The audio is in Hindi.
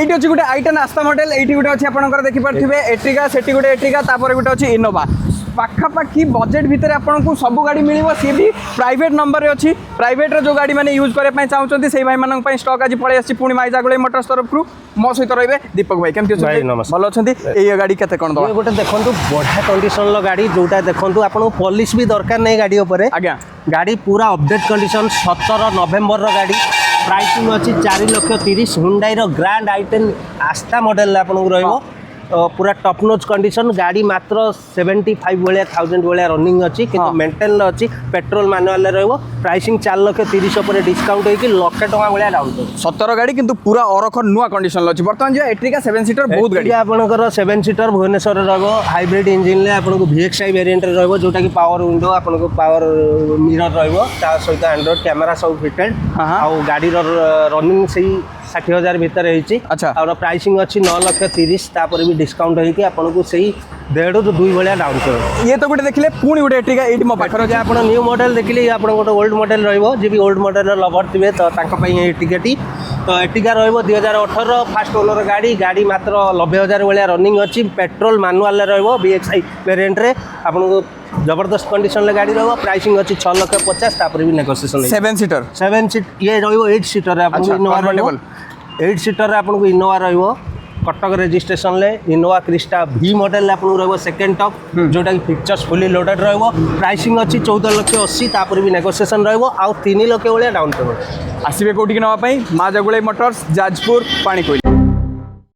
ये अच्छी गोटे आई10 आस्था मॉडल ये गोटे अच्छी आपंकर देखिपे एट्रिका से गोटे एट्रिका तापर गोटे अच्छी इनोवा पाखापाखी बजेट भितर आपको सब गाड़ी मिल सी भी प्राइवेट नंबर अच्छी प्राइवेट जो गाड़ी मैंने यूज करने चाहते से भाई मान स्टक आज पलि आसी पुणी माइजागुड़े मोटर्स तरफ मो सहित रही दीपक भाई केमती भल अच्छा ये गाड़ी के कौन दवा गोटे देखो बढ़िया कंडीशन गाड़ी जोटा देखो आपको पॉलिश भी दरकार नहीं गाड़ी उपर आज्ञा गाड़ी पूरा अपडेट कंडीशन 17 नवेम्बर गाड़ी प्राइसिंग अच्छी 4,30,000 हुंडई ग्रांड i10 आस्था मॉडल आपको रही पूरा टॉप नोच कंडीशन गाड़ी मात्र 75,000 भाया रनिंग अच्छी किंतु मेंटेन अच्छी पेट्रोल मैनुअल रहिबो प्राइसिंग 4,30,000 पर डिस्काउंट होगी 1,00,000 टका भाया डाउन 17 गाड़ी किंतु पूरा औरख नुआ कंडीशन अच्छी बर्तमान जो एट्रिका 7 सीटर बहुत गाड़ी आपनकर 7 सीटर भुवनेश्वर रहिबो हाइब्रिड इंजिन ले आपनको VXI वेरिएंट रहिबो जोटा कि पावर विंडो आपनको पावर मिरर रहिबो ता सहित एंड्रॉइड कैमरा सब फिटेड आ गाड़ी रनिंग सही 60,000 भितर रही अच्छा और प्राइसिंग अच्छी 9,30,000 तापर भी डिस्काउंट होगी आपको सही 1.5 ରୁ 2 भाया डाउन कर ये तो गोटे देखिले पुणी गोटे एट्रिका एटी मो पाखर जे आप न्यू मॉडल देखिले आप गोटे ओल्ड मॉडल रहिबो जे भी ओल्ड मॉडल लवर थिबे तो तांको पई एटिकाटी तो एटिका रहिबो 2018 फास्ट ओनर गाड़ी गाड़ी मात्र 90,000 भाया रनिंग अच्छी पेट्रोल मैनुअल रहिबो VXI वेरिएंट रे आपको जबरदस्त कंडीशन ले गाड़ी रहिबो प्राइसिंग अच्छी 6,50,000 तापर भी नेगोशिएशन 7 सीटर 7 सीट ये रहिबो 8 सीटर आपको इनोवा रहिबो 8 सीटर आपको इनोवा रहिबो कटक रजिस्ट्रेशन ले इनोवा क्रिस्टा V मॉडल आपको रहिबो सेकंड टॉप जोटा कि फीचर्स फुली लोडेड रहिबो प्राइसिंग अच्छी 14,80,000 तापर भी नेगोशिएशन रहिबो आ 3,00,000 भाया डाउन पेमेंट आसबे कोठी कि नवा माँ जागुड़े मोटर्स जाजपुर पानीकोइली।